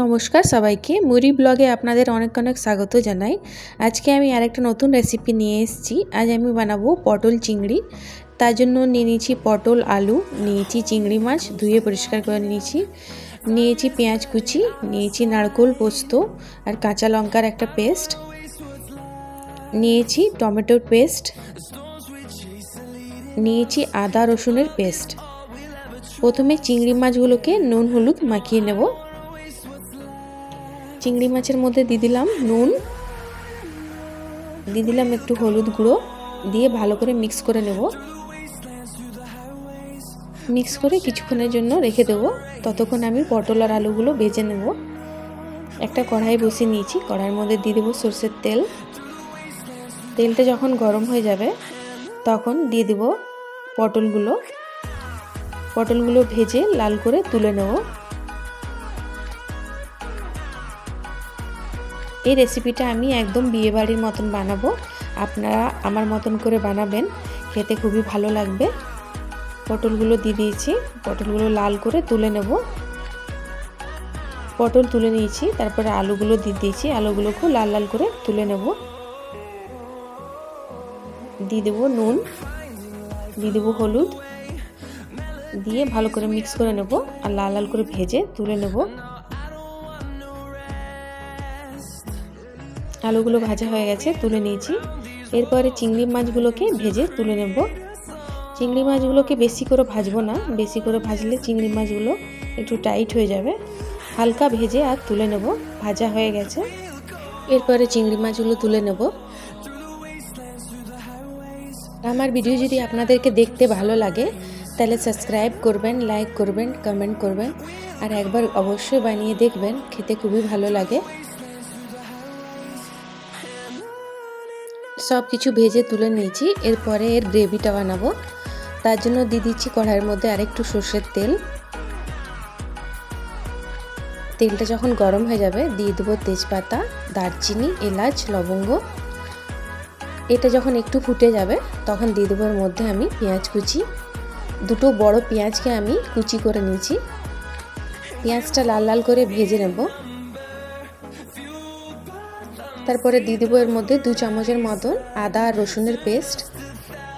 নমস্কার সবাইকে, মুড়ি ব্লগে আপনাদের অনেক অনেক স্বাগত জানাই। আজকে আমি আরেকটা নতুন রেসিপি নিয়ে এসেছি। আজ আমি বানাবো পটল চিংড়ি। তার জন্য নিয়ে নিয়েছি পটল, আলু, নিয়েছি চিংড়ি মাছ ধুয়ে পরিষ্কার করে নিয়েছি পেঁয়াজ কুচি, নিয়েছি নারকেল পোস্ত আর কাঁচা লঙ্কার একটা পেস্ট, নিয়েছি টমেটোর পেস্ট, নিয়েছি আদা রসুনের পেস্ট। প্রথমে চিংড়ি মাছগুলোকে নুন হলুদ মাখিয়ে নেব। চিংড়ি মাছের মধ্যে দিয়ে দিলাম নুন, দিয়ে দিলাম একটু হলুদ গুঁড়ো, দিয়ে ভালো করে মিক্স করে নেব। মিক্স করে কিছুক্ষণের জন্য রেখে দেবো। ততক্ষণ আমি পটল আর আলুগুলো ভেজে নেব। একটা কড়াই বসিয়ে নিয়েছি, কড়াইয়ের মধ্যে দিয়ে দেবো সরষের তেল। তেলটা যখন গরম হয়ে যাবে তখন দিয়ে দেবো পটলগুলো ভেজে লাল করে তুলে নেব। এই রেসিপিটা আমি একদম বিয়েবাড়ির মতন বানাবো। আপনারা আমার মতন করে বানাবেন, খেতে খুবই ভালো লাগবে। পটলগুলো দিয়ে দিয়েছি, পটলগুলো লাল করে তুলে নেব। পটল তুলে নিয়েছি, তারপরে আলুগুলো দিয়ে দিয়েছি, আলুগুলোকেও লাল লাল করে তুলে নেব। দিয়ে দেবো নুন, দিয়ে দেবো হলুদ, দিয়ে ভালো করে মিক্স করে নেব আর লাল লাল করে ভেজে তুলে নেব। আলুগুলো ভাজা হয়ে গেছে, তুলে নিয়েছি। এরপরে চিংড়ি মাছগুলোকে ভেজে তুলে নেব। চিংড়ি মাছগুলোকে বেশি করে ভাজবো না, বেশি করে ভাজলে চিংড়ি মাছগুলো একটু টাইট হয়ে যাবে। হালকা ভেজে আর তুলে নেব। ভাজা হয়ে গেছে, এরপরে চিংড়ি মাছগুলো তুলে নেব। আমার ভিডিও যদি আপনাদেরকে দেখতে ভালো লাগে তাহলে সাবস্ক্রাইব করবেন, লাইক করবেন, কমেন্ট করবেন, আর একবার অবশ্যই বানিয়ে দেখবেন, খেতে খুবই ভালো লাগে। সব কিছু ভেজে তুলে নিয়েছি। এরপরে এর গ্রেভিটা বানাবো। তার জন্য দিয়ে দিচ্ছি কড়াইয়ের মধ্যে আরেকটু সর্ষের তেল। তেলটা যখন গরম হয়ে যাবে দিয়ে দেবো তেজপাতা, দারচিনি, এলাচ, লবঙ্গ। এটা যখন একটু ফুটে যাবে তখন দিয়ে দেবো এর মধ্যে আমি পেঁয়াজ কুচি। দুটো বড় পেঁয়াজকে আমি কুচি করে নিয়েছি। পেঁয়াজটা লাল লাল করে ভেজে নেব। তারপরে দিয়ে দেবো এর মধ্যে 2 চামচের মতন আদা আর রসুনের পেস্ট।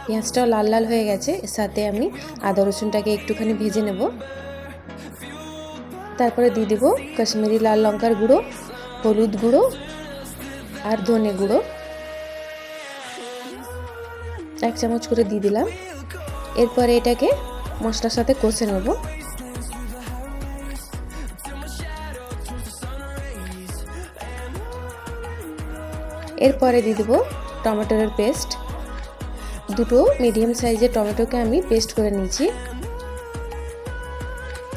পেঁয়াজটাও লাল লাল হয়ে গেছে, এর সাথে আমি আদা রসুনটাকে একটুখানি ভেজে নেব। তারপরে দিয়ে দেবো কাশ্মীরি লাল লঙ্কার গুঁড়ো, হলুদ গুঁড়ো আর ধনে গুঁড়ো 1 চামচ করে দিয়ে দিলাম। এরপরে এটাকে মশলার সাথে কষে নেব। এরপরে দিয়ে দেবো টমেটোর পেস্ট। দুটো মিডিয়াম সাইজের টমেটোকে আমি পেস্ট করে নিয়েছি,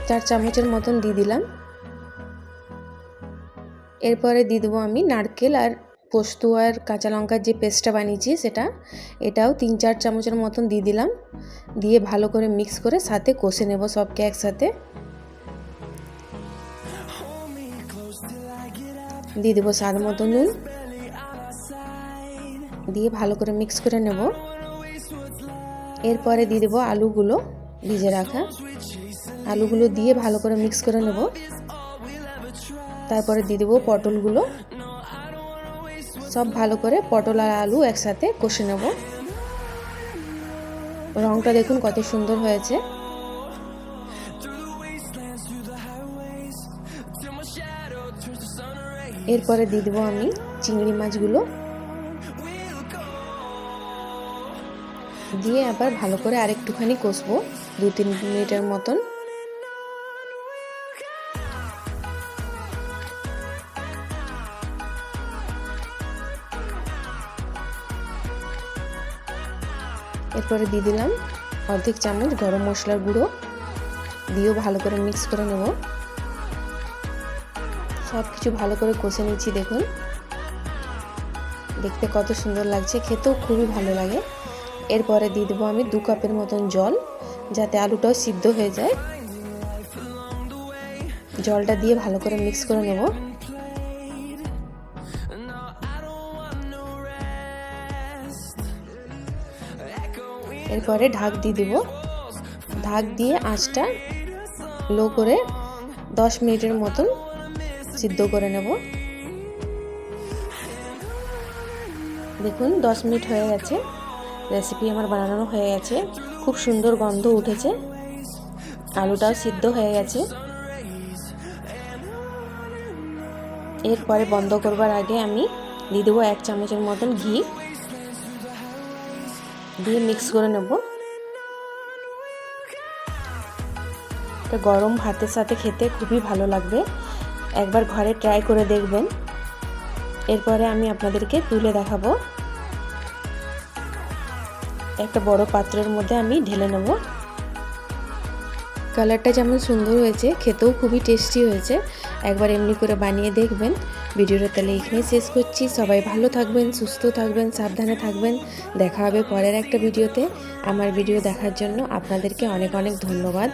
4 চামচের মতন দিয়ে দিলাম। এরপরে দিয়ে দেবো আমি নারকেল আর পোস্ত আর কাঁচা লঙ্কার যে পেস্টটা বানিয়েছি এটাও 3-4 চামচের মতন দিয়ে দিলাম। দিয়ে ভালো করে মিক্স করে সাথে কষে নেব সবকে একসাথে। দিয়ে দেবো স্বাদ মতো নুন, দিয়ে ভালো করে মিক্স করে নেব। এরপরে দিয়ে দেবো আলুগুলো ভিজে রাখা, আলুগুলো দিয়ে ভালো করে মিক্স করে নেব। তারপরে দিয়ে দেবো পটলগুলো, সব ভালো করে পটল আর আলু একসাথে কষে নেব। রংটা দেখুন কত সুন্দর হয়েছে। এরপরে দিয়ে দেবো আমি চিংড়ি মাছগুলো, দিয়ে আবার ভালো করে আরেকটুখানি কষবো 2-3 মিনিটের মতন। এরপরে দিয়ে দিলাম অর্ধেক চামচ গরম মশলার গুঁড়ো, দিয়েও ভালো করে মিক্স করে নেব। সব কিছু ভালো করে কষে নিচ্ছি, দেখুন দেখতে কত সুন্দর লাগছে, খেতেও খুবই ভালো লাগে। এরপরে দিয়ে দেবো আমি 2 কাপের মতন জল, যাতে আলুটাও সিদ্ধ হয়ে যায়। জলটা দিয়ে ভালো করে মিক্স করে নেব। এরপরে ঢাক দিয়ে দেবো। ঢাক দিয়ে আঁচটা লো করে 10 মিনিটের মতন সিদ্ধ করে নেব। দেখুন 10 মিনিট হয়ে গেছে, রেসিপি আমার বানানো হয়ে গেছে। খুব সুন্দর গন্ধ উঠেছে, আলুটাও সিদ্ধ হয়ে গেছে। এরপরে বন্ধ করবার আগে আমি দিয়ে দেবো 1 চামচের মতন ঘি, দিয়ে মিক্স করে নেব। এটা গরম ভাতের সাথে খেতে খুবই ভালো লাগবে, একবার ঘরে ট্রাই করে দেখবেন। এরপরে আমি আপনাদেরকে তুলে দেখাবো। একটা বড় পাত্রের মধ্যে আমি ঢেলে নেব। কালারটা যেমন সুন্দর হয়েছে, খেতেও খুবই টেস্টি হয়েছে। একবার এমনি করে বানিয়ে দেখবেন। ভিডিওটা তাহলে এখানেই শেষ করছি। সবাই ভালো থাকবেন, সুস্থ থাকবেন, সাবধানে থাকবেন। দেখা হবে পরের একটা ভিডিওতে। আমার ভিডিও দেখার জন্য আপনাদেরকে অনেক অনেক ধন্যবাদ।